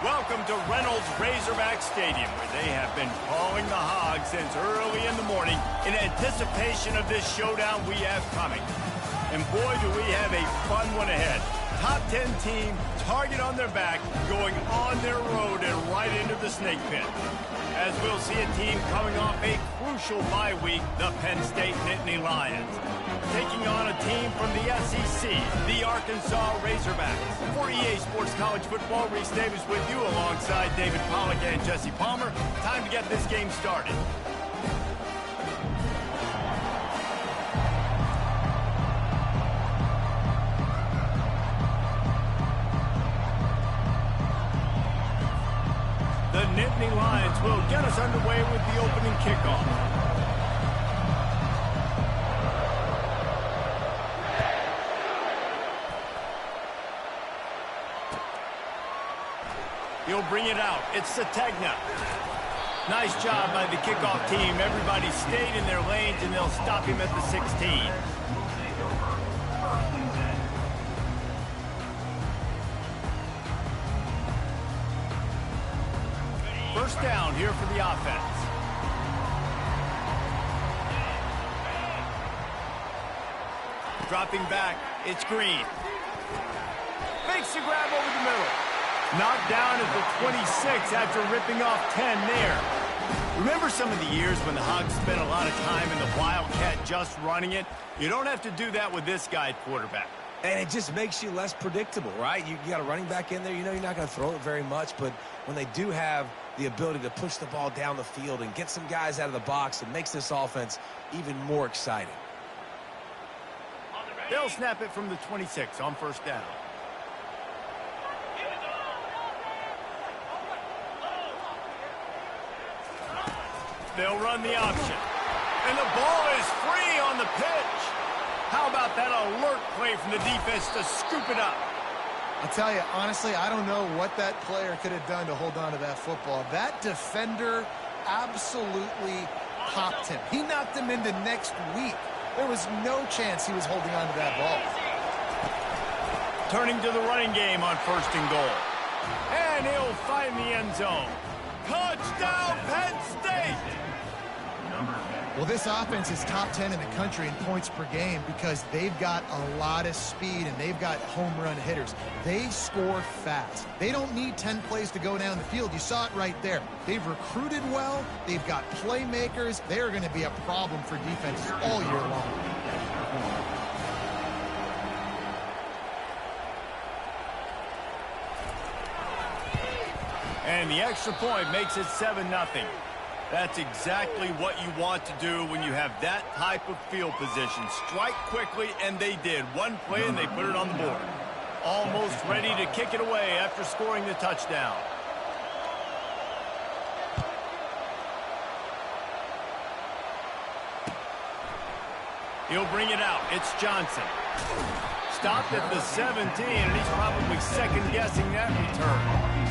Welcome to Reynolds Razorback Stadium, where they have been calling the Hogs since early in the morning in anticipation of this showdown we have coming. And boy, do we have a fun one ahead. Top 10 team, target on their back, going on their road and right into the snake pit. As we'll see a team coming off a crucial bye week, the Penn State Nittany Lions, taking on a team from the SEC, the Arkansas Razorbacks. For EA Sports College Football, Reese Davis with you alongside David Pollack and Jesse Palmer. Time to get this game started. The Nittany Lions will get us underway with the opening kickoff. He'll bring it out. It's Sategna. Nice job by the kickoff team. Everybody stayed in their lanes, and they'll stop him at the 16. First down here for the offense. Dropping back, it's Green. Makes the grab over the middle. Knocked down at the 26 after ripping off 10 there. Remember some of the years when the Hogs spent a lot of time in the Wildcat just running it? You don't have to do that with this guy at quarterback. And it just makes you less predictable, right? You got a running back in there. You know you're not going to throw it very much, but when they do have the ability to push the ball down the field and get some guys out of the box, it makes this offense even more exciting. They'll snap it from the 26 on first down. They'll run the option. And the ball is free on the pitch. How about that alert play from the defense to scoop it up? I'll tell you, honestly, I don't know what that player could have done to hold on to that football. That defender absolutely popped him. He knocked him into next week. There was no chance he was holding on to that ball. Turning to the running game on first and goal. And he'll find the end zone. Touchdown, Penn State! Well, this offense is top 10 in the country in points per game because they've got a lot of speed and they've got home run hitters. They score fast. They don't need 10 plays to go down the field. You saw it right there. They've recruited well. They've got playmakers. They're going to be a problem for defenses all year long. And the extra point makes it 7-0. That's exactly what you want to do when you have that type of field position. Strike quickly, and they did. One play, and they put it on the board. Almost ready to kick it away after scoring the touchdown. He'll bring it out. It's Johnson. Stopped at the 17, and he's probably second-guessing that return.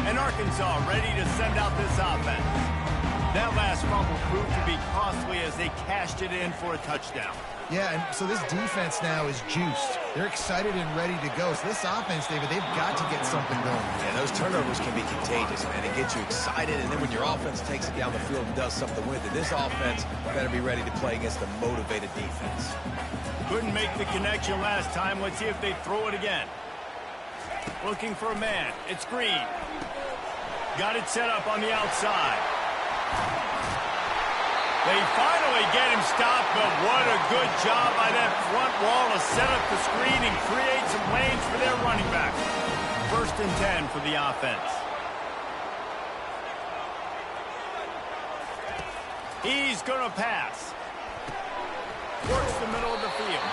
And Arkansas ready to send out this offense. That last fumble proved to be costly as they cashed it in for a touchdown. Yeah, and so this defense now is juiced. They're excited and ready to go. So this offense, David, they've got to get something going. Yeah, those turnovers can be contagious, man. It gets you excited, and then when your offense takes it down the field and does something with it, this offense better be ready to play against a motivated defense. Couldn't make the connection last time. Let's see if they throw it again. Looking for a man. It's Green. Got it set up on the outside. They finally get him stopped, but what a good job by that front wall to set up the screen and create some lanes for their running back. First and 10 for the offense. He's going to pass. Works the middle of the field.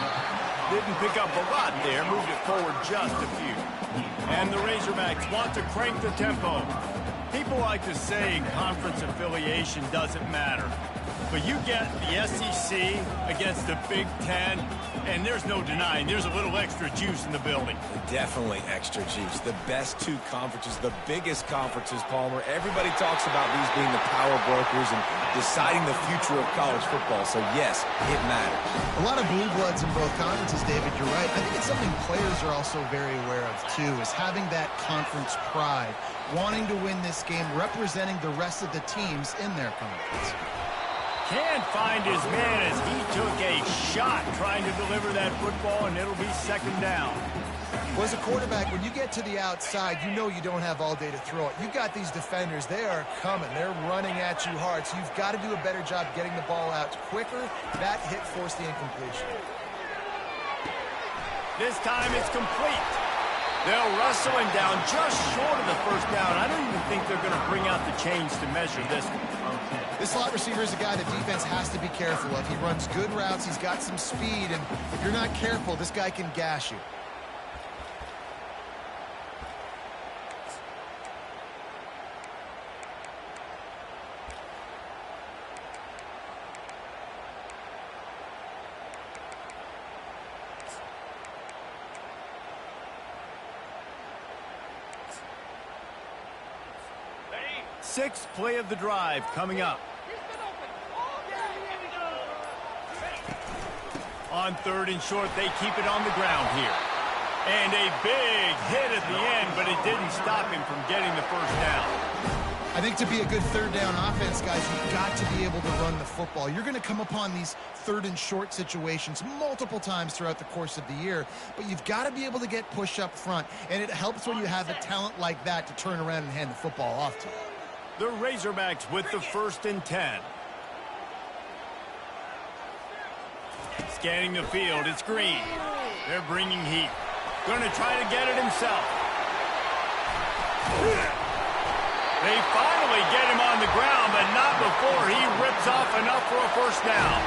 Didn't pick up a lot there, moved it forward just a few. And the Razorbacks want to crank the tempo. People like to say conference affiliation doesn't matter. But you get the SEC against the Big Ten, And there's no denying there's a little extra juice in the building. Definitely extra juice. The best two conferences, the biggest conferences, Palmer. Everybody talks about these being the power brokers and deciding the future of college football. So, yes, it matters. A lot of blue bloods in both conferences, David. You're right. I think it's something players are also very aware of, too, is having that conference pride, wanting to win this game, representing the rest of the teams in their conference. Can't find his man as he took a shot trying to deliver that football, and it'll be second down. Well, as a quarterback, when you get to the outside, you know you don't have all day to throw it. You've got these defenders. They are coming. They're running at you hard, so you've got to do a better job getting the ball out quicker. That hit forced the incompletion. This time it's complete. They'll wrestle him down just short of the first down. I don't even think they're going to bring out the chains to measure this one. This slot receiver is a guy the defense has to be careful of. He runs good routes. He's got some speed, and if you're not careful, this guy can gash you. Sixth play of the drive coming up. On third and short, they keep it on the ground here. And a big hit at the end, but it didn't stop him from getting the first down. I think to be a good third down offense, guys, you've got to be able to run the football. You're going to come upon these third and short situations multiple times throughout the course of the year, but you've got to be able to get push up front, and it helps when you have a talent like that to turn around and hand the football off to. The Razorbacks with the 1st and 10. Scanning the field, it's Green. They're bringing heat. Going to try to get it himself. They finally get him on the ground, but not before he rips off enough for a first down.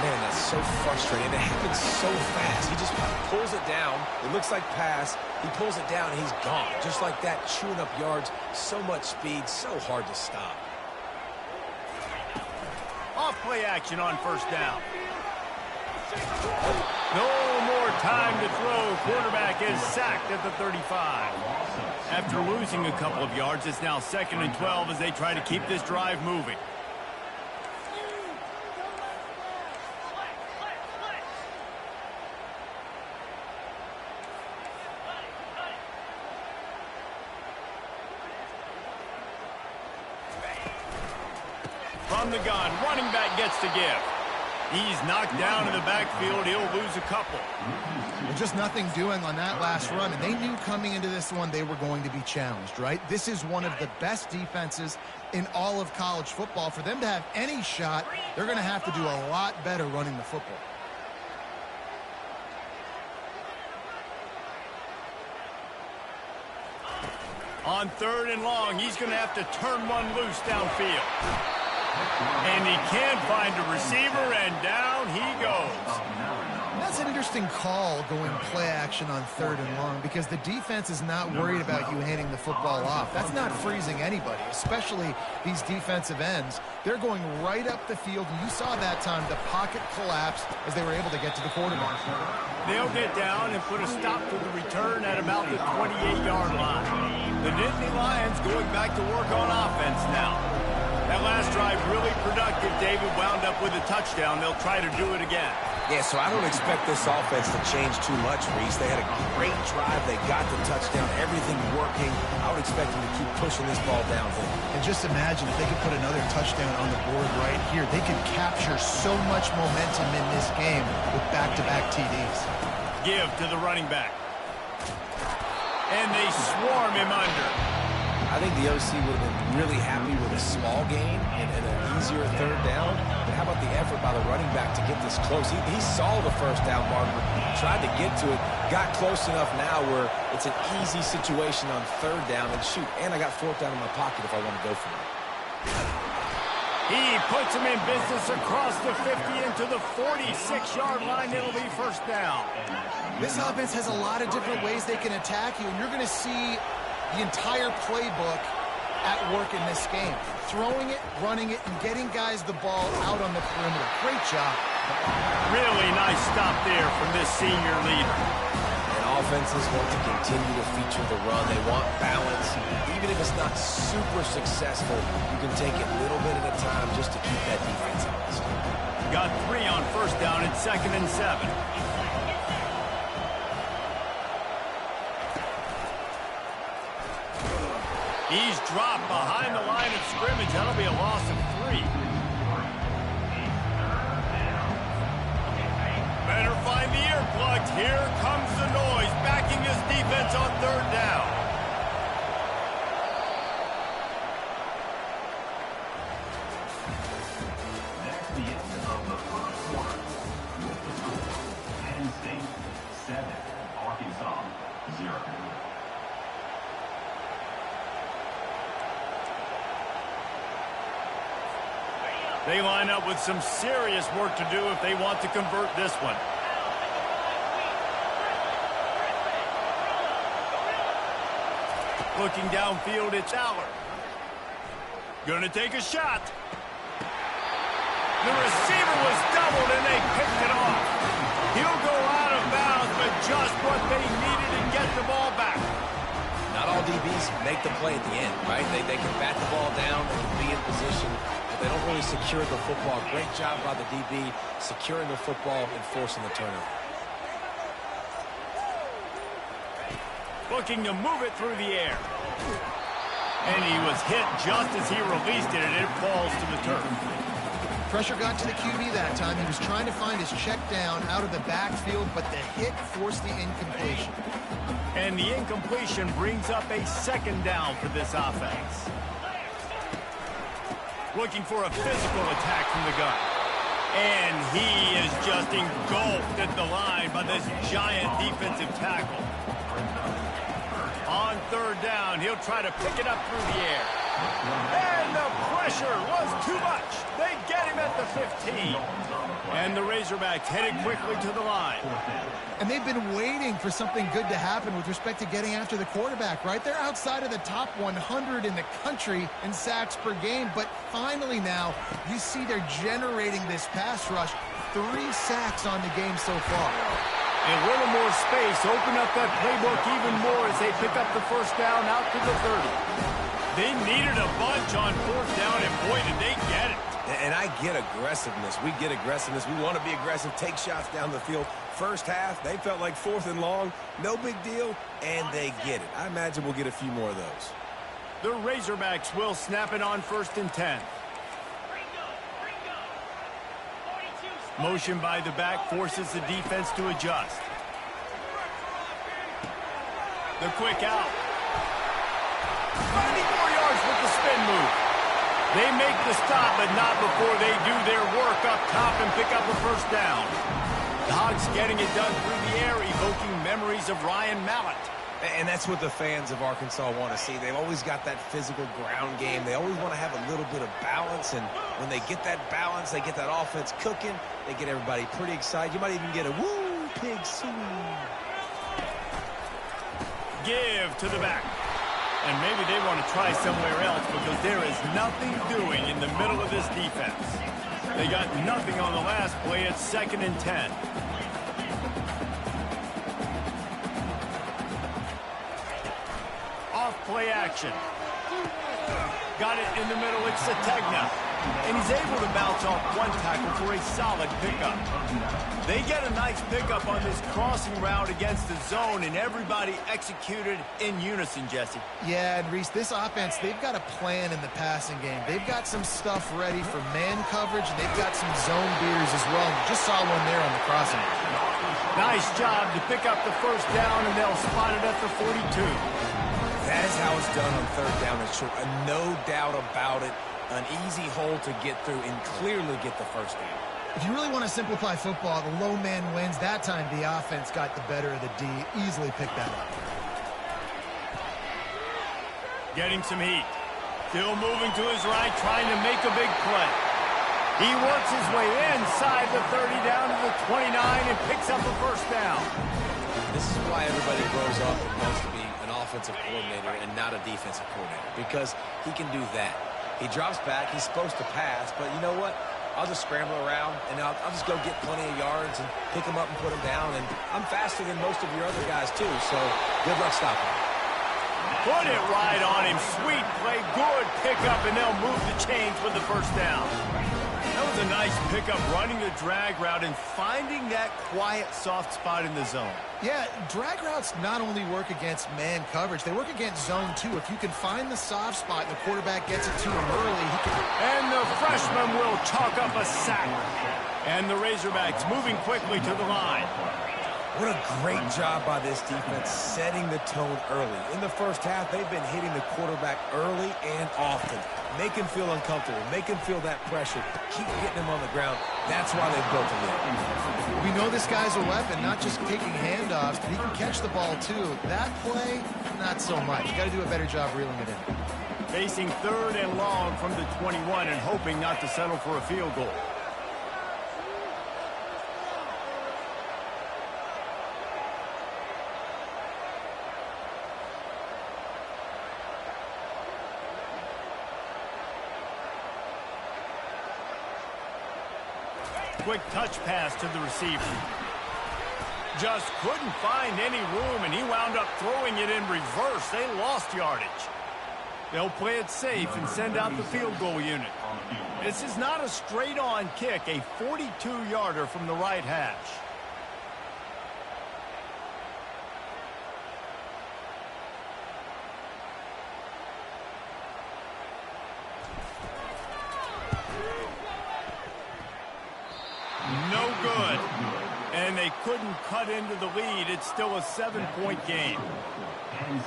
Man, that's so frustrating. It happens so fast. He just pulls it down. It looks like pass. He pulls it down, and he's gone. Just like that, chewing up yards. So much speed, so hard to stop. Off play action on first down. No more time to throw. Quarterback is sacked at the 35. After losing a couple of yards, it's now 2nd and 12 as they try to keep this drive moving. From the gun, running back gets to give. He's knocked down in the backfield. He'll lose a couple. Well, just nothing doing on that last run, and they knew coming into this one they were going to be challenged, right? This is one of the best defenses in all of college football. For them to have any shot, they're going to have to do a lot better running the football. On third and long, he's going to have to turn one loose downfield. And he can't find a receiver, and down he goes. That's an interesting call going play action on third and long because the defense is not worried about you handing the football off. That's not freezing anybody, especially these defensive ends. They're going right up the field, and you saw that time the pocket collapsed as they were able to get to the quarterback. They'll get down and put a stop to the return at about the 28-yard line. The Nittany Lions going back to work on offense now. That last drive really productive. David wound up with a touchdown. They'll try to do it again. Yeah, so I don't expect this offense to change too much, Reese. They had a great drive. They got the touchdown. Everything working. I would expect them to keep pushing this ball downhill. And just imagine if they could put another touchdown on the board right here. They could capture so much momentum in this game with back-to-back TDs. Give to the running back. And they swarm him under. I think the OC would have been really happy with a small gain and an easier third down. But how about the effort by the running back to get this close? He saw the first down marker, tried to get to it, got close enough now where it's an easy situation on third down. And shoot, and I got fourth down in my pocket if I want to go for it. He puts him in business across the 50 into the 46-yard line. It'll be first down. This offense has a lot of different ways they can attack you, and you're going to see the entire playbook at work in this game. Throwing it, running it, and getting guys the ball out on the perimeter. Great job. Really nice stop there from this senior leader. And offenses want to continue to feature the run. They want balance. Even if it's not super successful, you can take it little bit at a time just to keep that defense honest. Got 3 on first down and 2nd and 7. He's dropped behind the line of scrimmage. That'll be a loss of 3. Better find the earplugs. Here comes the noise, backing his defense on 3rd down. That's the end of the first quarter. With the score, Penn State 7, Arkansas 0. They line up with some serious work to do if they want to convert this one. Looking downfield, it's Aller. Gonna take a shot. The receiver was doubled and they picked it off. He'll go out of bounds, but just what they needed to get the ball back. Not all DBs make the play at the end, right? They can bat the ball down, they can be in position, but they don't really secure the football. Great job by the DB securing the football and forcing the turnover. Looking to move it through the air. And he was hit just as he released it, and it falls to the turf. Pressure got to the QB that time. He was trying to find his check down out of the backfield, but the hit forced the incompletion. And the incompletion brings up a 2nd down for this offense. Looking for a physical attack from the gun. And he is just engulfed at the line by this giant defensive tackle. On 3rd down, he'll try to pick it up through the air. And the pressure was too much. They get him at the 15. And the Razorbacks headed quickly to the line. And they've been waiting for something good to happen with respect to getting after the quarterback, right? They're outside of the top 100 in the country in sacks per game, but finally now you see they're generating this pass rush. 3 sacks on the game so far. A little more space, open up that playbook even more as they pick up the 1st down out to the 30. They needed a bunch on 4th down, and boy, did they get it. And I get aggressiveness. We get aggressiveness. We want to be aggressive, take shots down the field. First half, they felt like 4th and long. No big deal, and they get it. I imagine we'll get a few more of those. The Razorbacks will snap it on 1st and 10. Motion by the back forces the defense to adjust. The quick out. 94 yards with the spin move. They make the stop, but not before they do their work up top and pick up a 1st down. The Hogs getting it done through the air, evoking memories of Ryan Mallett. And that's what the fans of Arkansas want to see. They've always got that physical ground game. They always want to have a little bit of balance, and when they get that balance, they get that offense cooking, they get everybody pretty excited. You might even get a woo, pig swing. Give to the back. And maybe they want to try somewhere else because there is nothing doing in the middle of this defense. They got nothing on the last play. It's 2nd and 10. Off play action. Got it in the middle. It's Sategna. And he's able to bounce off 1 tackle for a solid pickup. They get a nice pickup on this crossing route against the zone, and everybody executed in unison, Jesse. Yeah, and Reese, this offense, they've got a plan in the passing game. They've got some stuff ready for man coverage, and they've got some zone beaters as well. You just saw one there on the crossing. Nice job to pick up the 1st down, and they'll spot it at the 42. That is how it's done on 3rd down and short. No doubt about it. An easy hole to get through and clearly get the 1st down. If you really want to simplify football, the low man wins. That time the offense got the better of the D. Easily picked that up. Getting some heat. Still moving to his right, trying to make a big play. He works his way inside the 30 down to the 29 and picks up a 1st down. This is why everybody grows up and wants to be an offensive coordinator and not a defensive coordinator, because he can do that. He drops back. He's supposed to pass, but you know what? I'll just scramble around, and I'll just go get plenty of yards and pick them up and put them down. And I'm faster than most of your other guys, too, so good luck stopping me. Put it right on him. Sweet play. Good pickup, and they'll move the chains with the first down. That was a nice pickup, running the drag route and finding that quiet, soft spot in the zone. Yeah, drag routes not only work against man coverage, they work against zone too. If you can find the soft spot and the quarterback gets it to him early, he can... And the freshman will chalk up a sack. And the Razorbacks moving quickly to the line. What a great job by this defense setting the tone early. In the first half, they've been hitting the quarterback early and often. Make him feel uncomfortable. Make him feel that pressure. Keep getting him on the ground. That's why they've built a lead. We know this guy's a weapon, not just taking handoffs, but he can catch the ball too. That play, not so much. You got to do a better job reeling it in. Facing 3rd and long from the 21 and hoping not to settle for a field goal. Quick touch pass to the receiver. Just couldn't find any room, and he wound up throwing it in reverse. They lost yardage. They'll play it safe and send out the field goal unit. This is not a straight-on kick, a 42-yarder from the right hash. No good. And they couldn't cut into the lead. It's still a 7-point game.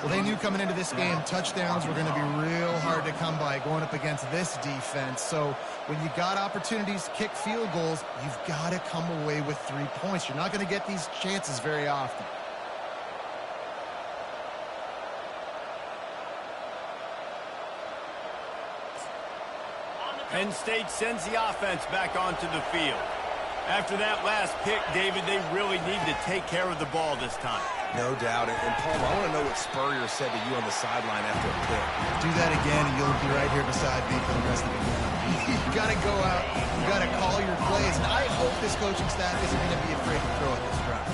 Well, they knew coming into this game touchdowns were going to be real hard to come by going up against this defense. So when you got opportunities to kick field goals, you've got to come away with 3 points. You're not going to get these chances very often. Penn State sends the offense back onto the field. After that last pick, David, they really need to take care of the ball this time. No doubt. And Paul, I want to know what Spurrier said to you on the sideline after a pick. Do that again, and you'll be right here beside me for the rest of the game. You got to go out. You got to call your plays. And I hope this coaching staff isn't going to be afraid to throw at this drive.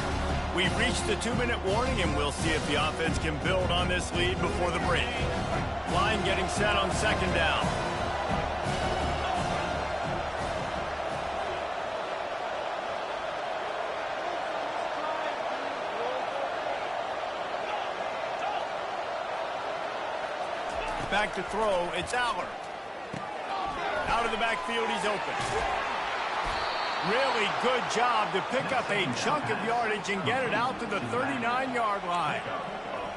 We've reached the 2-minute warning, and we'll see if the offense can build on this lead before the break. Line getting set on 2nd down. Back to throw, it's Allard. Out of the backfield, he's open. Really good job to pick up a chunk of yardage and get it out to the 39-yard line.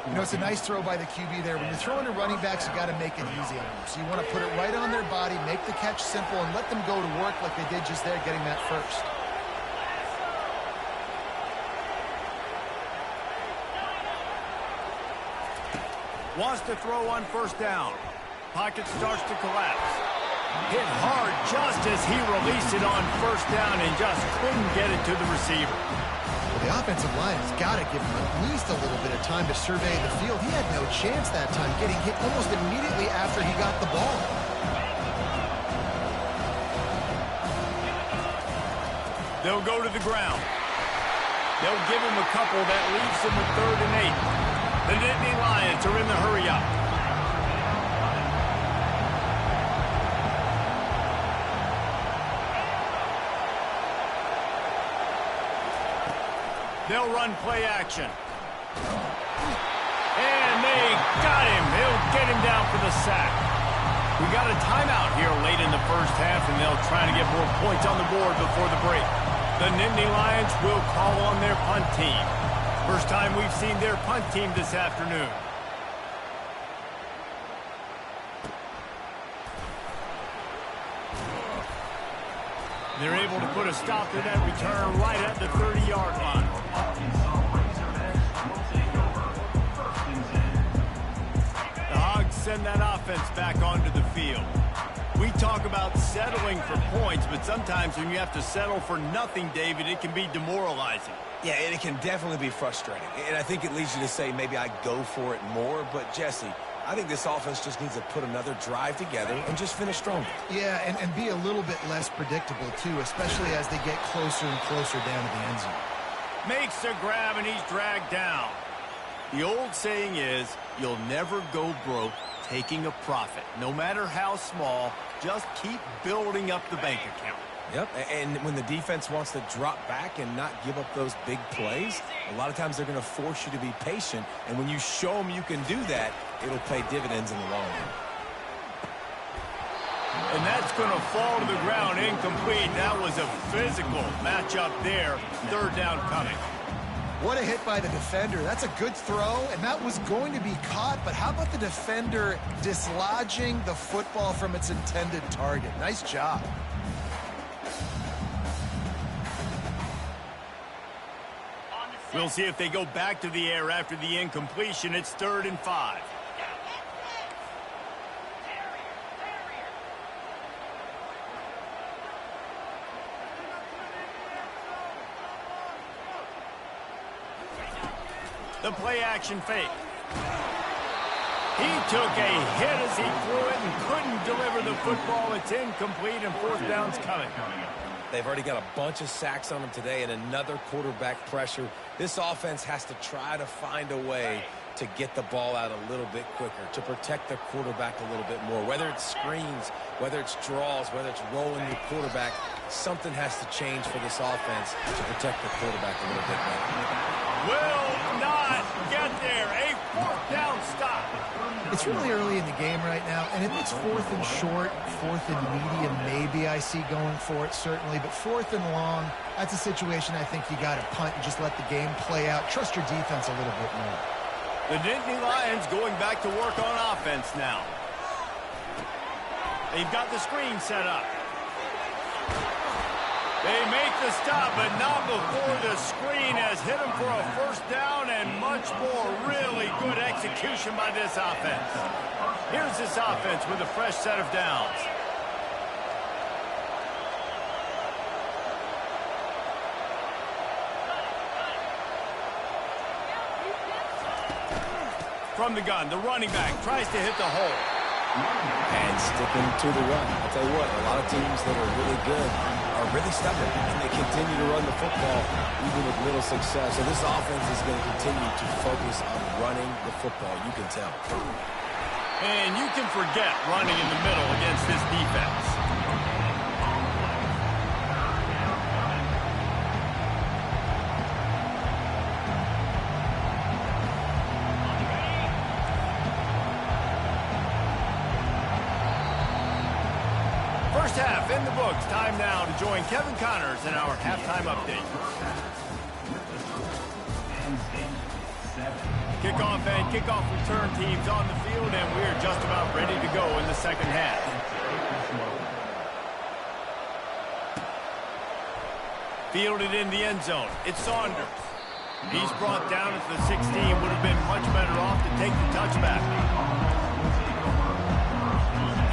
You know, it's a nice throw by the QB there. When you're throwing to running backs, you got to make it easy on them. So you want to put it right on their body, make the catch simple, and let them go to work like they did just there, getting that first. Wants to throw on 1st down. Pocket starts to collapse. Hit hard just as he released it on 1st down and just couldn't get it to the receiver. Well, the offensive line has got to give him at least a little bit of time to survey the field. He had no chance that time, getting hit almost immediately after he got the ball. They'll go to the ground. They'll give him a couple that leaves him with 3rd and 8. The Nittany Lions are in the hurry-up. They'll run play action. And they got him. They'll get him down for the sack. We got a timeout here late in the first half, and they'll try to get more points on the board before the break. The Nittany Lions will call on their punt team. First time we've seen their punt team this afternoon. They're able to put a stop to that return right at the 30-yard line. The Hogs send that offense back onto the field. We talk about settling for points, but sometimes when you have to settle for nothing, David, it can be demoralizing. Yeah, and it can definitely be frustrating. And I think it leads you to say maybe I go for it more. But, Jesse, I think this offense just needs to put another drive together and just finish stronger. Yeah, and be a little bit less predictable, too, especially as they get closer and closer down to the end zone. Makes the grab, and he's dragged down. The old saying is, you'll never go broke taking a profit. No matter how small, just keep building up the bank account. Yep, and when the defense wants to drop back and not give up those big plays, a lot of times they're going to force you to be patient, and when you show them you can do that, it'll pay dividends in the long run. And that's going to fall to the ground incomplete. That was a physical matchup there. Third down coming. What a hit by the defender. That's a good throw, and that was going to be caught, but how about the defender dislodging the football from its intended target? Nice job. We'll see if they go back to the air after the incompletion. It's 3rd and 5. The play-action fake. He took a hit as he threw it and couldn't deliver the football. It's incomplete, and 4th down's coming. They've already got a bunch of sacks on them today and another quarterback pressure. This offense has to try to find a way to get the ball out a little bit quicker, to protect the quarterback a little bit more. Whether it's screens, whether it's draws, whether it's rolling your quarterback, something has to change for this offense to protect the quarterback a little bit better. Will not get there. A 4th down stop. It's really early in the game right now, and if it's 4th and short, 4th and medium, maybe I see going for it, certainly. But 4th and long, that's a situation I think you got to punt and just let the game play out. Trust your defense a little bit more. The Nittany Lions going back to work on offense now. They've got the screen set up. They make the stop, but not before the screen has hit them for a 1st down and much more. Really good execution by this offense. Here's this offense with a fresh set of downs. From the gun, the running back tries to hit the hole. And sticking to the run. I'll tell you what, a lot of teams that are really good are really stubborn, and they continue to run the football even with little success. So this offense is going to continue to focus on running the football, you can tell. And you can forget running in the middle against this defense. First half in the books. Time now to join Kevin Connors in our halftime update. Kickoff and kickoff return teams on the field, and we're just about ready to go in the second half. Fielded in the end zone. It's Saunders. He's brought down at the 16. Would have been much better off to take the touchback.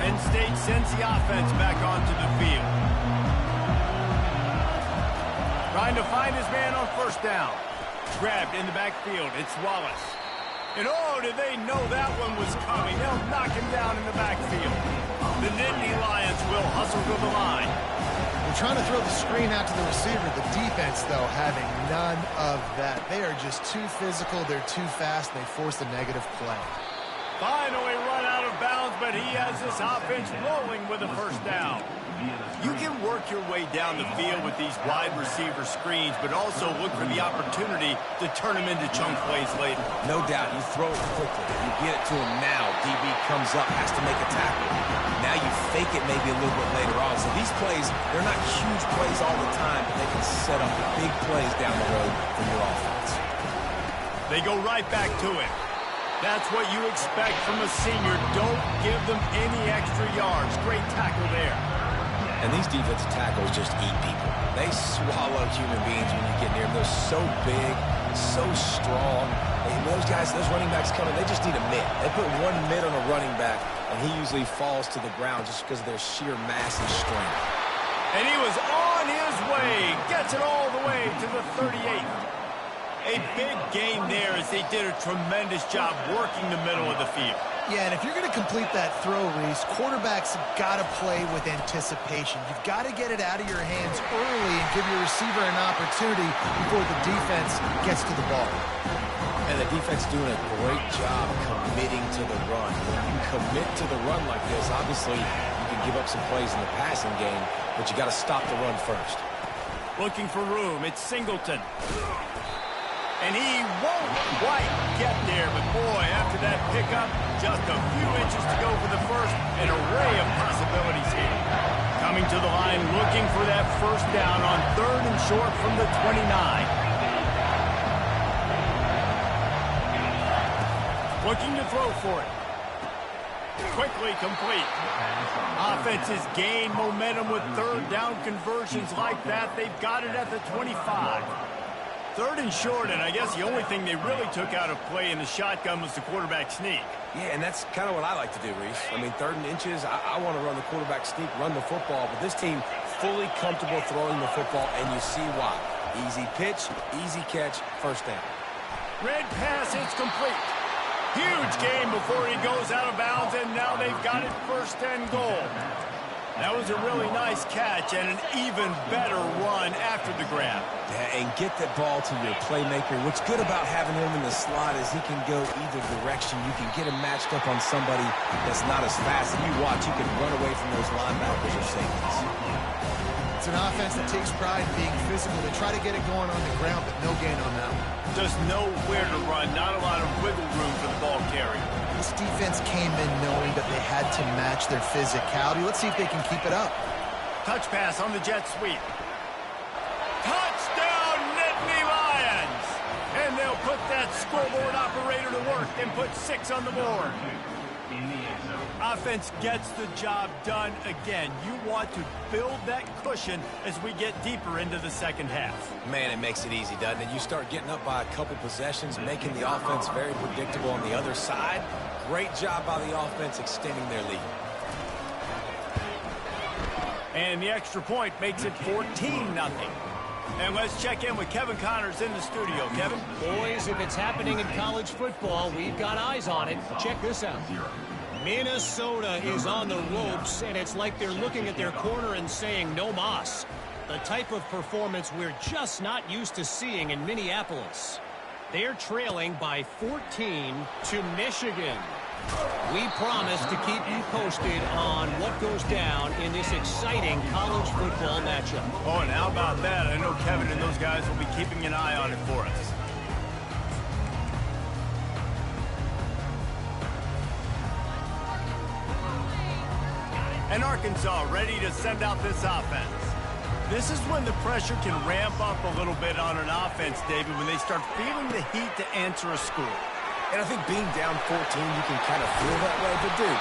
Penn State sends the offense back onto the field. Trying to find his man on 1st down. Grabbed in the backfield. It's Wallace. And oh, did they know that one was coming. They'll knock him down in the backfield. The Nittany Lions will hustle to the line. They're trying to throw the screen out to the receiver. The defense, though, having none of that. They are just too physical. They're too fast. They force a negative play. Finally run out of bounds, but he has this offense rolling with a 1st down. You can work your way down the field with these wide receiver screens, but also look for the opportunity to turn them into chunk plays later. No doubt, you throw it quickly. You get it to him now. DB comes up, has to make a tackle. Now you fake it maybe a little bit later on. So these plays, they're not huge plays all the time, but they can set up big plays down the road for your offense. They go right back to it. That's what you expect from a senior. Don't give them any extra yards. Great tackle there. And these defensive tackles just eat people. They swallow human beings when you get near them. They're so big, so strong. And those guys, those running backs coming, they just need a mid. They put one mid on a running back, and he usually falls to the ground just because of their sheer mass and strength. And he was on his way. Gets it all the way to the 38th. A big game there as they did a tremendous job working the middle of the field. Yeah, and if you're going to complete that throw, Reese, quarterbacks got to play with anticipation. You've got to get it out of your hands early and give your receiver an opportunity before the defense gets to the ball. And the defense doing a great job committing to the run. When you commit to the run like this, obviously you can give up some plays in the passing game, but you got to stop the run first. Looking for room. It's Singleton. And he won't quite get there, but boy, after that pickup, just a few inches to go for the first. An array of possibilities here. Coming to the line, looking for that first down on 3rd and short from the 29. Looking to throw for it. Quickly complete. Offenses gain momentum with 3rd down conversions like that. They've got it at the 25. 3rd and short, and I guess the only thing they really took out of play in the shotgun was the quarterback sneak. Yeah, and that's kind of what I like to do, Reese. I mean, 3rd and inches, I want to run the quarterback sneak, run the football, but this team fully comfortable throwing the football, and you see why. Easy pitch, easy catch, first down. Red pass, it's complete. Huge gain before he goes out of bounds, and now they've got it 1st and goal. That was a really nice catch and an even better run after the grab. Yeah, and get that ball to your playmaker. What's good about having him in the slot is he can go either direction. You can get him matched up on somebody that's not as fast. And you watch, you can run away from those linebackers or safeties. It's an offense that takes pride in being physical. They try to get it going on the ground, but no gain on that one. Just nowhere to run, not a lot of wiggle room for the ball carrier. This defense came in knowing that they had to match their physicality. Let's see if they can keep it up. Touch pass on the jet sweep. Touchdown, Nittany Lions! And they'll put that scoreboard operator to work and put 6 on the board. Offense gets the job done again. You want to build that cushion as we get deeper into the second half. Man, it makes it easy, doesn't it? You start getting up by a couple possessions, making the offense very predictable on the other side. Great job by the offense extending their lead. And the extra point makes it 14-0. And let's check in with Kevin Connors in the studio. Kevin? Boys, if it's happening in college football, we've got eyes on it. Check this out. Minnesota is on the ropes, and it's like they're looking at their corner and saying, no mas. The type of performance we're just not used to seeing in Minneapolis. They're trailing by 14 to Michigan. We promise to keep you posted on what goes down in this exciting college football matchup. Oh, and how about that? I know Kevin and those guys will be keeping an eye on it for us. And Arkansas ready to send out this offense. This is when the pressure can ramp up a little bit on an offense, David, when they start feeling the heat to answer a score. And I think being down 14, you can kind of feel that way. But, dude,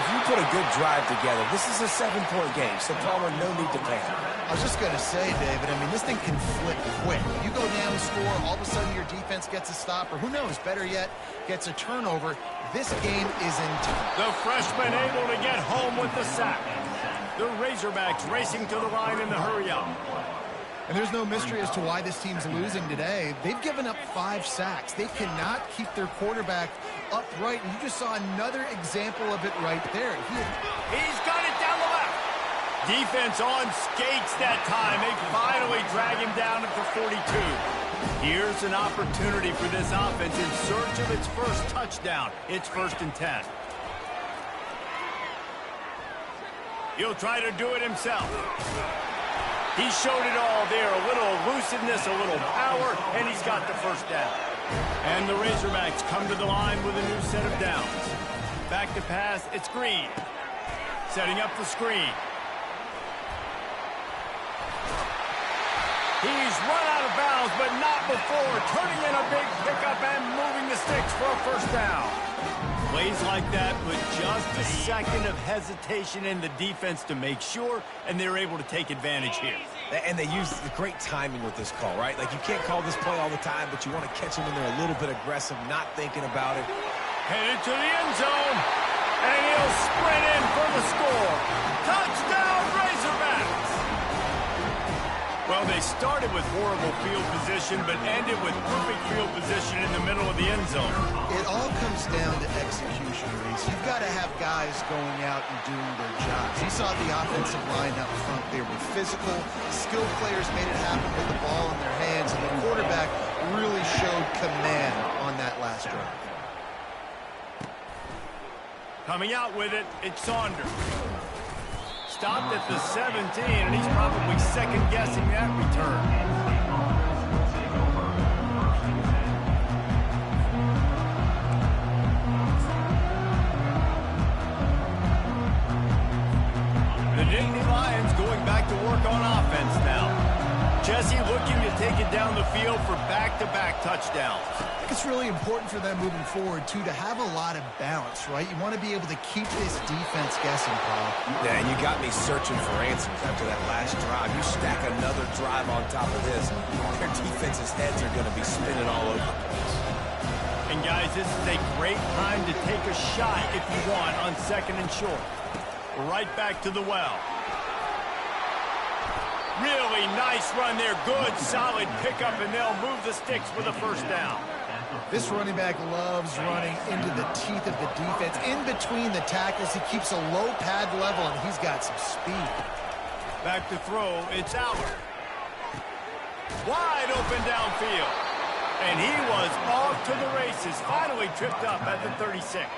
if you put a good drive together, this is a 7-point game, so Palmer, no need to panic. I was just going to say, David, I mean, this thing can flip quick. You go down the score, all of a sudden your defense gets a stop, or who knows, better yet, gets a turnover. This game is in time. The freshman able to get home with the sack. The Razorbacks racing to the line in the hurry-up. And there's no mystery as to why this team's losing today. They've given up 5 sacks. They cannot keep their quarterback upright. And you just saw another example of it right there. He's got it down the left. Defense on skates that time. They finally drag him down at the 42. Here's an opportunity for this offense in search of its first touchdown. It's 1st and 10. He'll try to do it himself. He showed it all there. A little elusiveness, a little power, and he's got the first down. And the Razorbacks come to the line with a new set of downs. Back to pass, it's Green. Setting up the screen. He's run out of bounds, but not before. Turning in a big pickup and moving the sticks for a first down. Plays like that with just a second of hesitation in the defense to make sure, and they're able to take advantage here. And they use the great timing with this call, right? Like, you can't call this play all the time, but you want to catch him when they're a little bit aggressive, not thinking about it. Headed to the end zone, and he'll sprint in for the score. Touchdown, Razorbacks! Well, they they started with horrible field position, but ended with perfect field position in the middle of the end zone. It all comes down to execution, Reese. You've got to have guys going out and doing their jobs. You saw the offensive line up front. They were physical. Skilled players made it happen with the ball in their hands, and the quarterback really showed command on that last drive. Coming out with it, it's Saunders. Stopped at the 17, and he's probably second-guessing that return. The Nittany Lions going back to work on offense now. Jesse looking to take it down the field for back-to-back touchdowns. I think it's really important for them moving forward, too, to have a lot of balance, right? You want to be able to keep this defense guessing, Paul. Yeah, and you got me searching for answers after that last drive. You stack another drive on top of this, their defense's heads are going to be spinning all over the place. And, guys, this is a great time to take a shot if you want on second and short. Right back to the well. Really nice run there. Good, solid pickup, and they'll move the sticks with a first down. This running back loves running into the teeth of the defense. In between the tackles, he keeps a low pad level, and he's got some speed. Back to throw. It's out. Wide open downfield. And he was off to the races. Finally tripped up at the 36.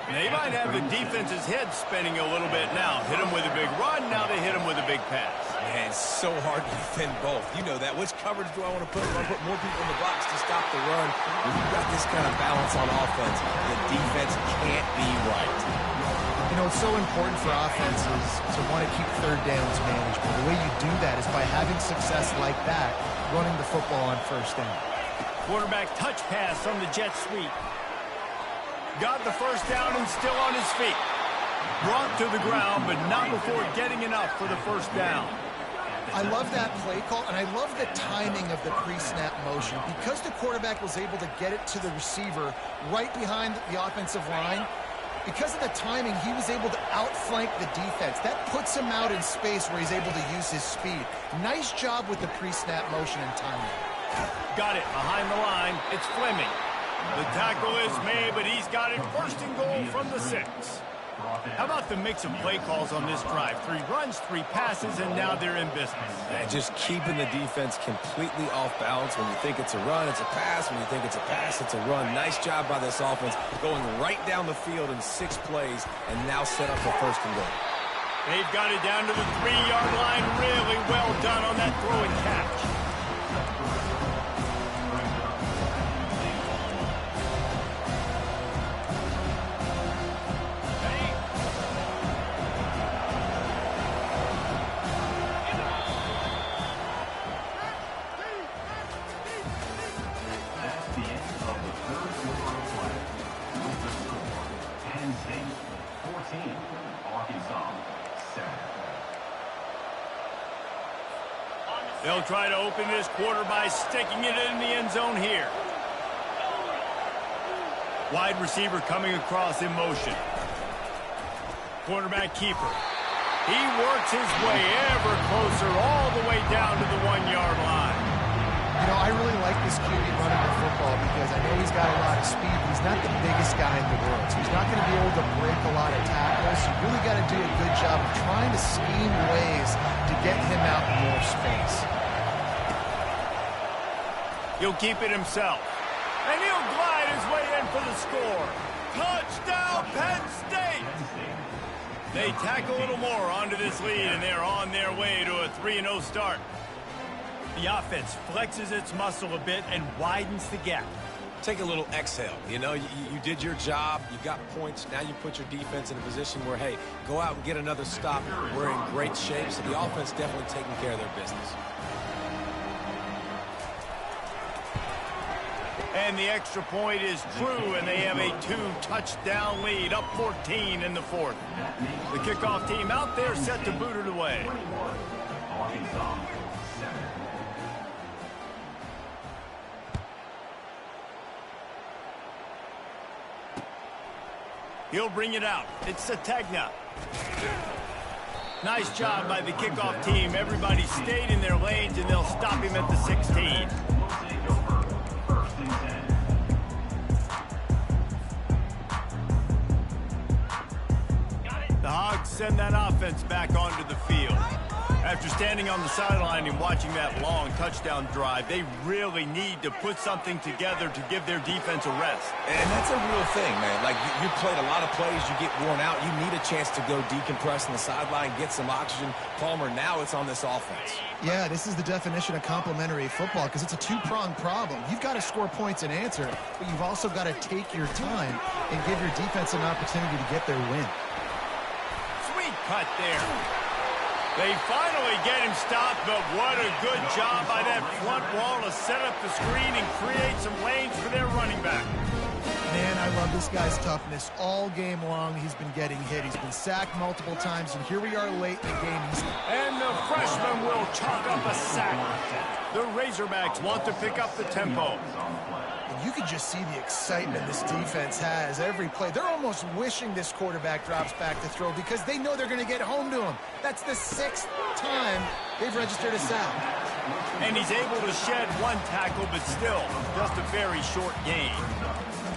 They might have the defense's head spinning a little bit now. Hit him with a big run. Now they hit him with a big pass. Man, it's so hard to defend both. You know that. Which coverage do I want to put? I want to put more people in the box to stop the run. When you've got this kind of balance on offense, the defense can't be right. You know, it's so important for offenses to want to keep third downs manageable. The way you do that is by having success like that, running the football on first down. Quarterback touch pass on the jet sweep. Got the first down and still on his feet. Brought to the ground, but not before getting enough for the first down. I love that play call, and I love the timing of the pre-snap motion. Because the quarterback was able to get it to the receiver right behind the offensive line, because of the timing, he was able to outflank the defense. That puts him out in space where he's able to use his speed. Nice job with the pre-snap motion and timing. Got it behind the line. It's Fleming. The tackle is made, but he's got it first and goal from the 6. How about the mix of play calls on this drive? 3 runs, 3 passes, and now they're in business. And just keeping the defense completely off balance. When you think it's a run, it's a pass. When you think it's a pass, it's a run. Nice job by this offense, going right down the field in 6 plays, and now set up for first and goal. They've got it down to the 3-yard line. Really well done on that throw and catch. They'll try to open this quarter by sticking it in the end zone here. Wide receiver coming across in motion. Quarterback keeper. He works his way ever closer all the way down to the 1-yard line. You know, I really like this QB running the football because I know he's got a lot of speed, but he's not the biggest guy in the world. So he's not going to be able to break a lot of tackles. You really got to do a good job of trying to scheme ways to get him out in more space. He'll keep it himself. And he'll glide his way in for the score. Touchdown, Penn State! They tack a little more onto this lead, and they're on their way to a 3-0 start. The offense flexes its muscle a bit and widens the gap. Take a little exhale. You know, you did your job. You got points. Now you put your defense in a position where, hey, go out and get another stop. We're in great shape, so the offense definitely taking care of their business. And the extra point is true, and they have a 2-touchdown lead, up 14 in the 4th. The kickoff team out there set to boot it away. He'll bring it out. It's Sategna. Nice job by the kickoff team. Everybody stayed in their lanes, and they'll stop him at the 16. The Hogs send that offense back onto the field. After standing on the sideline and watching that long touchdown drive, they really need to put something together to give their defense a rest. And that's a real thing, man. Like, you played a lot of plays, you get worn out, you need a chance to go decompress on the sideline, get some oxygen. Palmer, now it's on this offense. Yeah, this is the definition of complementary football because it's a two-pronged problem. You've got to score points and answer, but you've also got to take your time and give your defense an opportunity to get their win. Sweet cut there. They finally get him stopped, but what a good job by that front wall to set up the screen and create some lanes for their running back. Man, I love this guy's toughness. All game long, he's been getting hit. He's been sacked multiple times, and here we are late in the game. And the freshman will chalk up a sack. The Razorbacks want to pick up the tempo. And you can just see the excitement this defense has every play. They're almost wishing this quarterback drops back to throw because they know they're going to get home to him. That's the 6th time they've registered a sack. And he's able to shed one tackle, but still just a very short gain.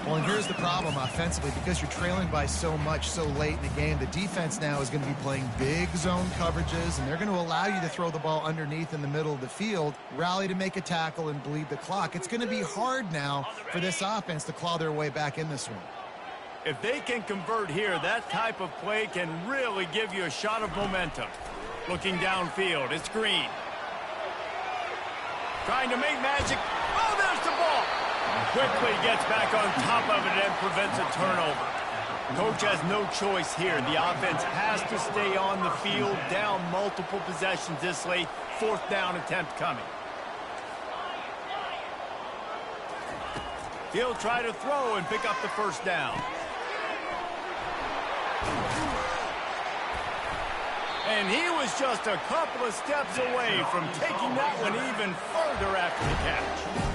Well, and here's the problem offensively. Because you're trailing by so much so late in the game, the defense now is going to be playing big zone coverages, and they're going to allow you to throw the ball underneath in the middle of the field, rally to make a tackle, and bleed the clock. It's going to be hard now for this offense to claw their way back in this one. If they can convert here, that type of play can really give you a shot of momentum. Looking downfield, it's Green. Trying to make magic. Oh, there's the ball. Quickly gets back on top of it and prevents a turnover. Coach has no choice here. The offense has to stay on the field, down multiple possessions this late. 4th down attempt coming. He'll try to throw and pick up the 1st down. And he was just a couple of steps away from taking that one even further after the catch.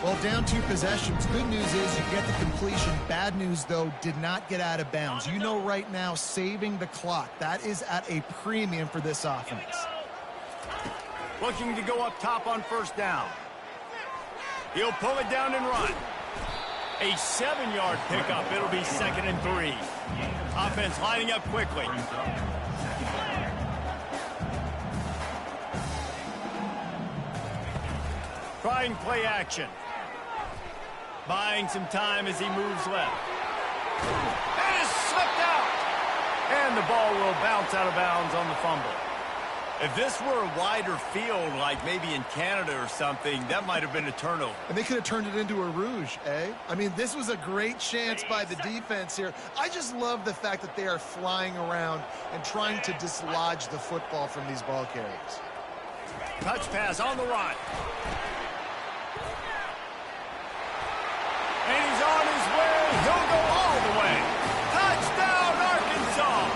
Well, down 2 possessions. Good news is you get the completion. Bad news, though, did not get out of bounds. You know right now, saving the clock, that is at a premium for this offense. Looking to go up top on 1st down. He'll pull it down and run. A 7-yard pickup. It'll be 2nd and 3. Offense lining up quickly. Trying play action. Buying some time as he moves left. And it's slipped out. And the ball will bounce out of bounds on the fumble. If this were a wider field, like maybe in Canada or something, that might have been a turnover. And they could have turned it into a rouge, eh? I mean, this was a great chance by the defense here. I just love the fact that they are flying around and trying to dislodge the football from these ball carriers. Touch pass on the run. And he's on his way. He'll go all the way. Touchdown, Arkansas.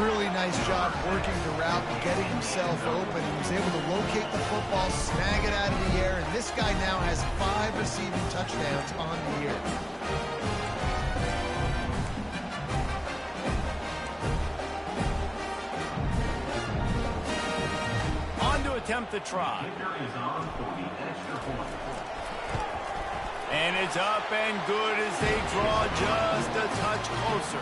Really nice job working the route and getting himself open. He was able to locate the football, snag it out of the air, and this guy now has 5 receiving touchdowns on the year. On to attempt the try. And it's up and good as they draw just a touch closer.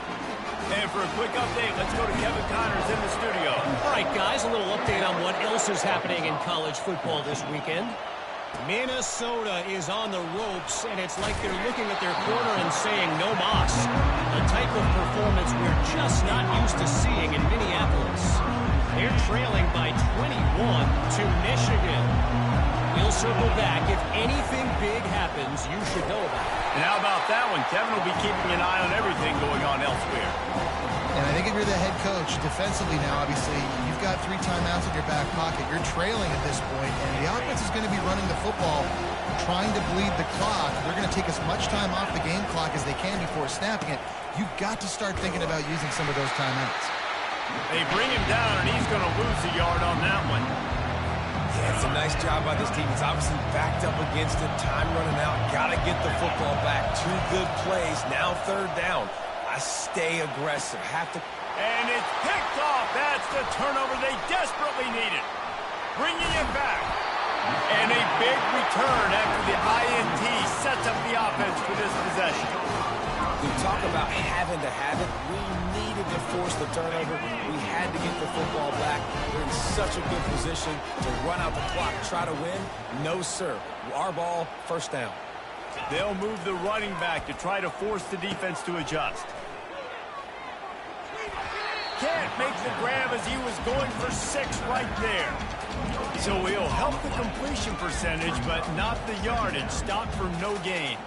And for a quick update, let's go to Kevin Connors in the studio. All right, guys, a little update on what else is happening in college football this weekend. Minnesota is on the ropes, and it's like they're looking at their corner and saying, no mas. A type of performance we're just not used to seeing in Minneapolis. They're trailing by 21 to Michigan. We'll circle back. If anything big happens, you should know about it. And how about that one? Kevin will be keeping an eye on everything going on elsewhere. And I think if you're the head coach, defensively now, obviously, you've got 3 timeouts in your back pocket. You're trailing at this point, and the offense is going to be running the football, trying to bleed the clock. They're going to take as much time off the game clock as they can before snapping it. You've got to start thinking about using some of those timeouts. They bring him down, and he's going to lose a yard on that one. Yeah, it's a nice job by this team. It's obviously backed up against it. Time running out. Got to get the football back. 2 good plays. Now 3rd down. I stay aggressive. Have to And it's picked off. That's the turnover they desperately needed. Bringing it back. And a big return after the INT sets up the offense for this possession. We talk about having to have it. We needed to force the turnover. We had to get the football back. We're in such a good position to run out the clock, try to win. No, sir. Our ball, first down. They'll move the running back to try to force the defense to adjust. Can't make the grab as he was going for 6 right there. So he'll help the completion percentage, but not the yardage. Stopped for no gain.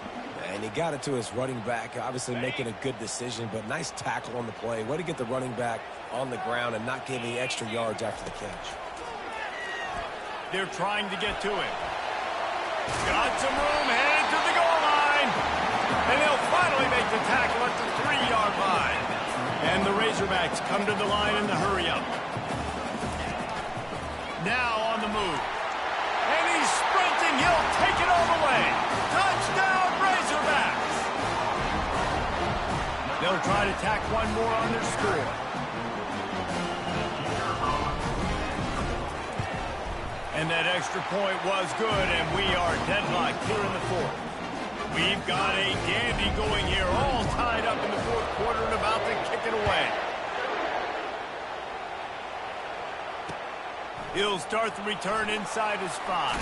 And he got it to his running back, obviously making a good decision, but nice tackle on the play. Way to get the running back on the ground and not give any extra yards after the catch. They're trying to get to it. Got some room, headed to the goal line. And they'll finally make the tackle at the 3-yard line. And the Razorbacks come to the line in the hurry-up. Now on the move. And he's sprinting. He'll take it all the way. Touchdown, Razorbacks! They'll try to tack one more on their score. And that extra point was good, and we are deadlocked here in the fourth. We've got a dandy going here, all tied up in the fourth quarter and about to kick it away. He'll start the return inside his 5.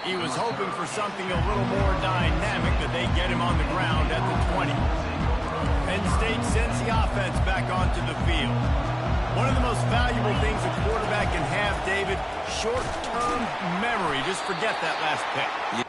He was hoping for something a little more dynamic, but they get him on the ground at the 20. Penn State sends the offense back onto the field. One of the most valuable things a quarterback can have, David, short-term memory. Just forget that last pick.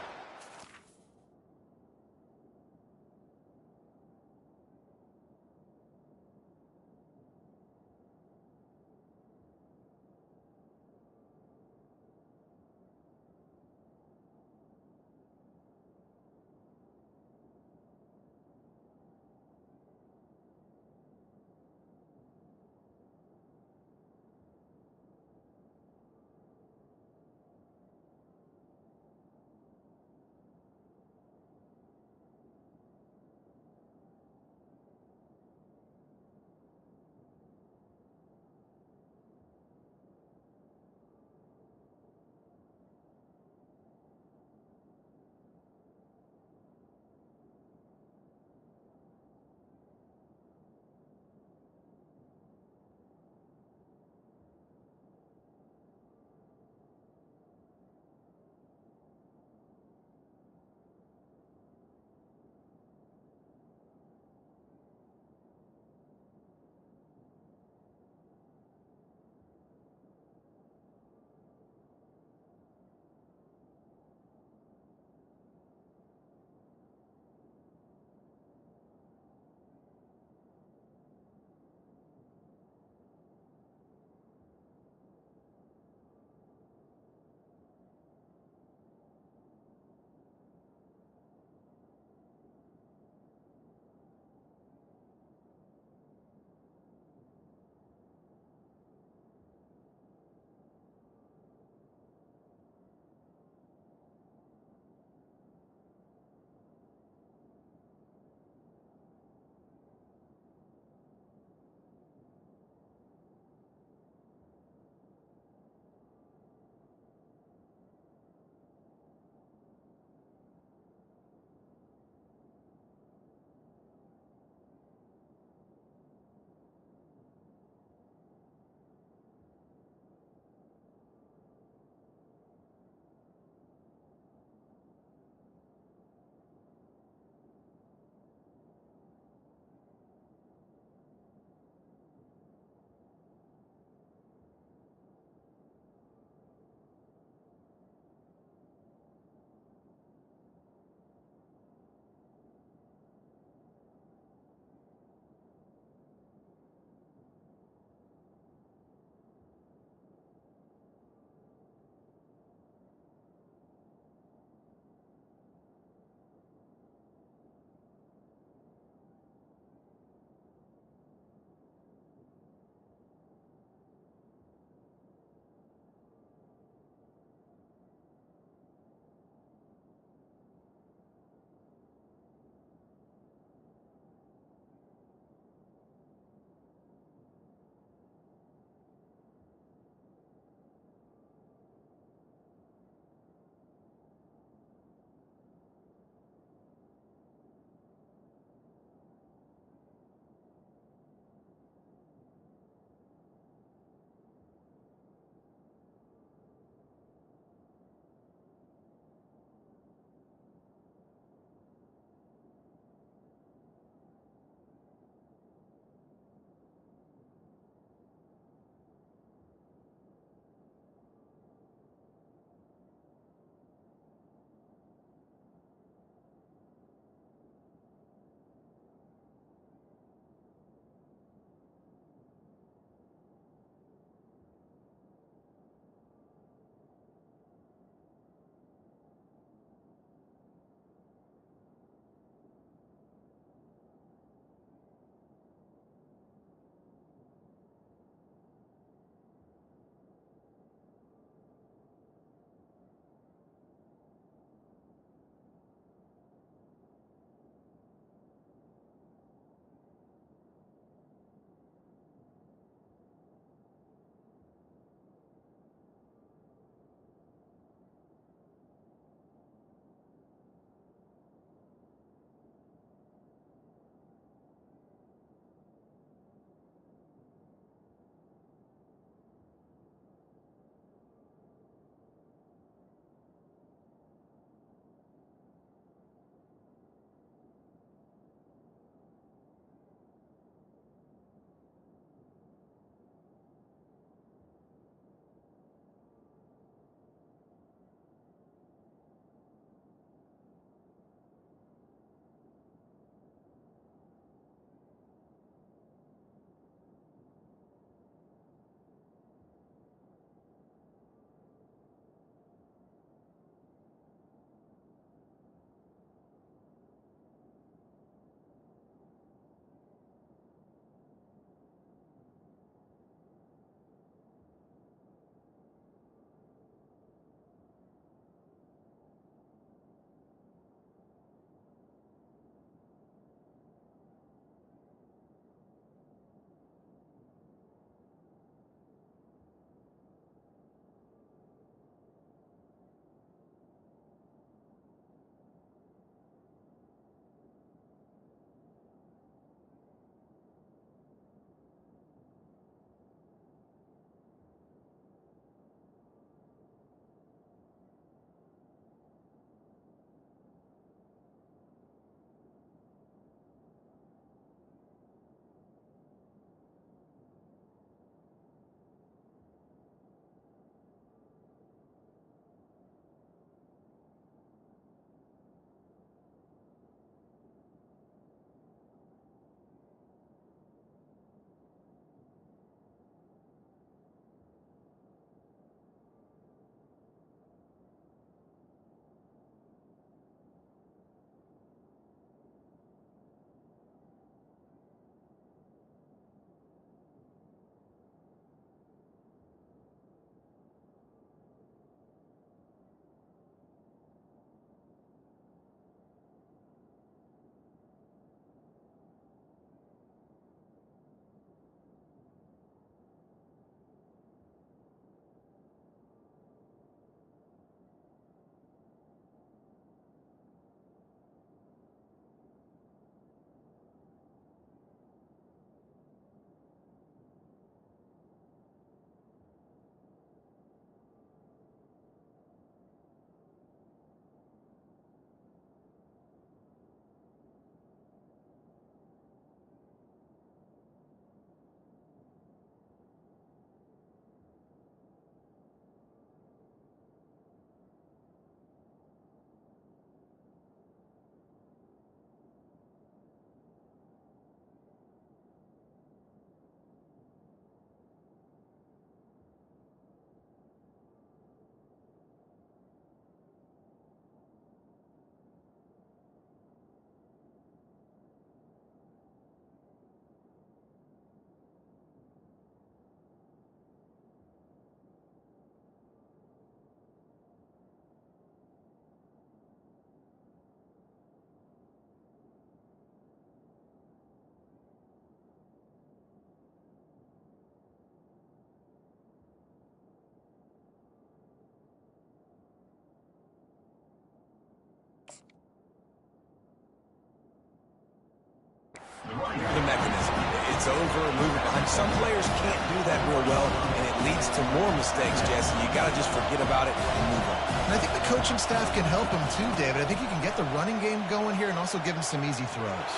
it's over and move it behind. Some players can't do that real well, and it leads to more mistakes, Jesse. You got to just forget about it and move on. And I think the coaching staff can help him too, David. I think you can get the running game going here and also give him some easy throws.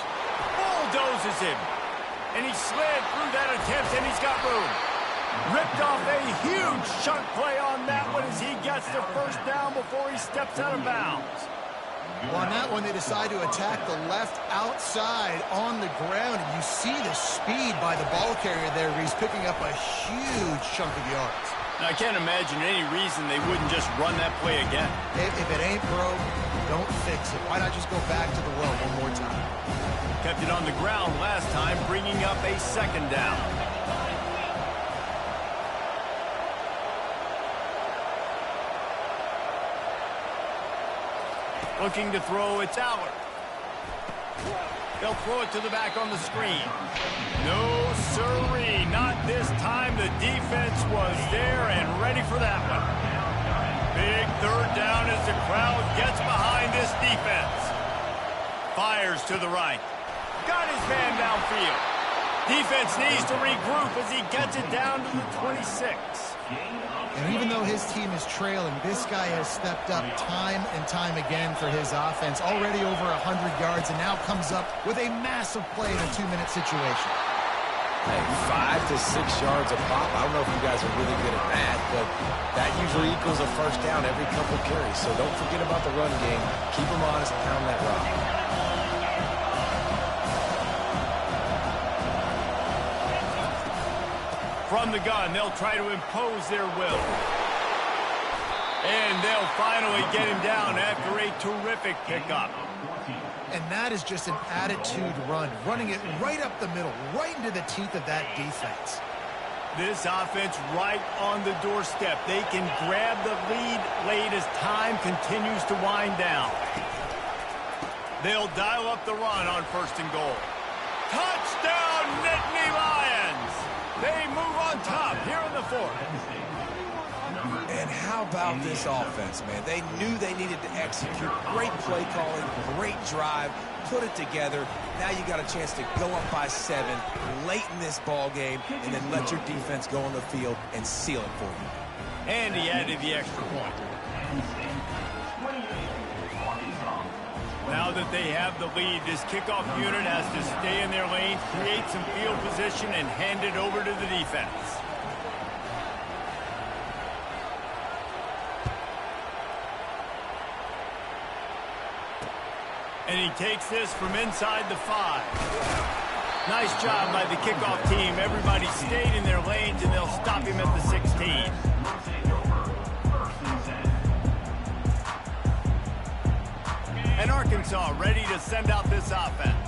Bulldozes him. And he slid through that attempt, and he's got room. Ripped off a huge chunk play on that one as he gets the first down before he steps out of bounds. Well, on that one, they decide to attack the left outside on the ground, and you see the speed by the ball carrier there. He's picking up a huge chunk of yards. Now, I can't imagine any reason they wouldn't just run that play again. If it ain't broke, don't fix it. Why not just go back to the well one more time? Kept it on the ground last time, bringing up a second down. Looking to throw, it's Allard. They'll throw it to the back on the screen. No siree, not this time. The defense was there and ready for that one. Big third down as the crowd gets behind this defense. Fires to the right. Got his man downfield. Defense needs to regroup as he gets it down to the 26. And even though his team is trailing, this guy has stepped up time and time again for his offense. Already over 100 yards and now comes up with a massive play in a 2-minute situation. Hey, 5 to 6 yards a pop. I don't know if you guys are really good at that, but that usually equals a first down every couple carries. So don't forget about the run game. Keep them honest, pound that rock. From the gun, they'll try to impose their will. And they'll finally get him down after a terrific pickup. And that is just an attitude run, running it right up the middle, right into the teeth of that defense. This offense right on the doorstep. They can grab the lead late as time continues to wind down. They'll dial up the run on 1st and goal. Touchdown, Nittany Lions! They move on top here in the 4th. And how about this offense, man? They knew they needed to execute. Great play calling, great drive, put it together. Now you got a chance to go up by 7 late in this ball game and then let your defense go on the field and seal it for you. And he added the extra point. Now that they have the lead, this kickoff unit has to stay in their lane, create some field position, and hand it over to the defense. And he takes this from inside the 5. Nice job by the kickoff team. Everybody stayed in their lanes, and they'll stop him at the 16. And Arkansas ready to send out this offense.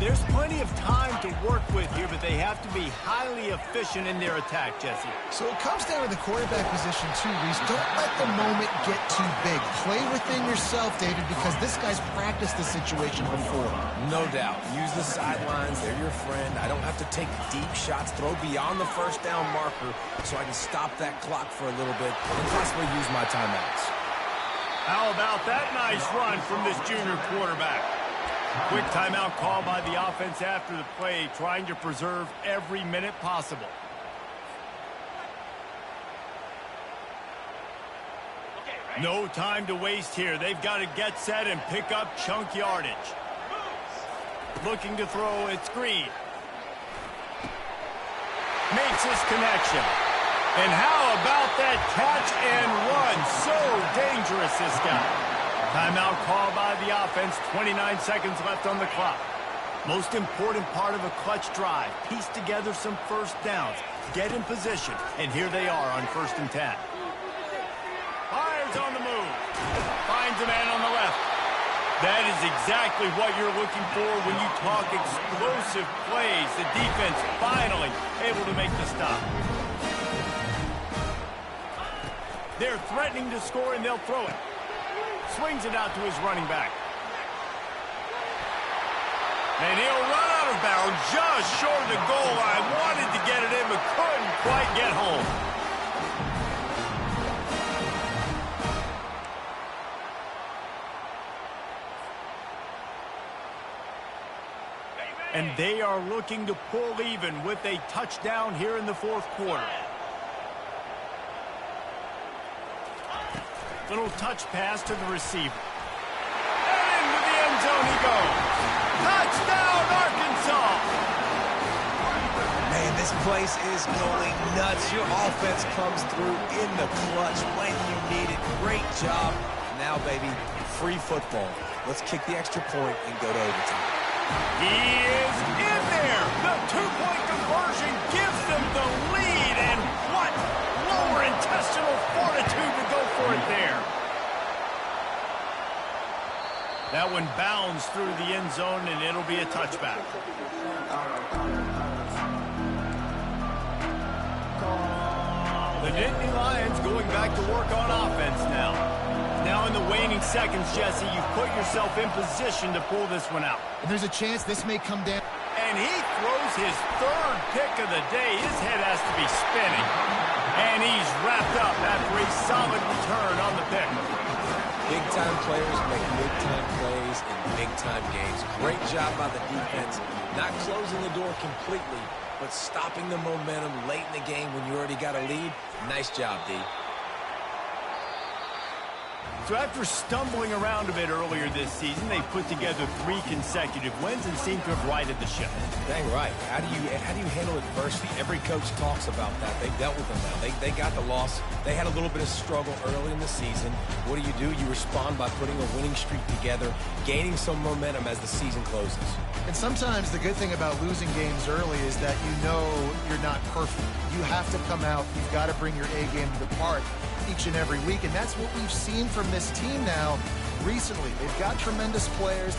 There's plenty of time to work with here, but they have to be highly efficient in their attack, Jesse. So it comes down to the quarterback position too, Reese. Don't let the moment get too big. Play within yourself, David, because this guy's practiced the situation before. No doubt. Use the sidelines. They're your friend. I don't have to take deep shots, throw beyond the first down marker so I can stop that clock for a little bit and possibly use my timeouts. How about that nice run from this junior quarterback? Quick timeout call by the offense after the play, trying to preserve every minute possible. No time to waste here. They've got to get set and pick up chunk yardage. Looking to throw, it's Green. Makes his connection. And how about that catch and run? So dangerous, this guy. Timeout call by the offense. 29 seconds left on the clock. Most important part of a clutch drive. Piece together some first downs. Get in position. And here they are on 1st and 10. Fires on the move. Finds a man on the left. That is exactly what you're looking for when you talk explosive plays. The defense finally able to make the stop. They're threatening to score, and they'll throw it. Swings it out to his running back. And he'll run out of bounds just short of the goal line. Wanted to get it in, but couldn't quite get home. And they are looking to pull even with a touchdown here in the fourth quarter. Little touch pass to the receiver. And into the end zone he goes. Touchdown, Arkansas! Man, this place is going nuts. Your offense comes through in the clutch when you need it. Great job. Now, baby, free football. Let's kick the extra point and go to overtime. He is in there. The two-point conversion gives them the lead. And what lower intestinal fortitude to go for it there. That one bounds through the end zone, and it'll be a touchback. The Nittany Lions going back to work on offense now. Now in the waning seconds, Jesse, you've put yourself in position to pull this one out. And there's a chance this may come down. And he throws his third pick of the day. His head has to be spinning. And he's wrapped up after a solid return on the pick. Big-time players make big-time plays in big-time games. Great job by the defense, not closing the door completely, but stopping the momentum late in the game when you already got a lead. Nice job, D. So after stumbling around a bit earlier this season, they put together 3 consecutive wins and seem to have righted the ship. Dang right. How do you handle adversity? Every coach talks about that. They've dealt with them now. They got the loss. They had a little bit of struggle early in the season. What do? You respond by putting a winning streak together, gaining some momentum as the season closes. And sometimes the good thing about losing games early is that you know you're not perfect. You have to come out. You've got to bring your A game to the park each and every week, and that's what we've seen from this team now recently. They've got tremendous players.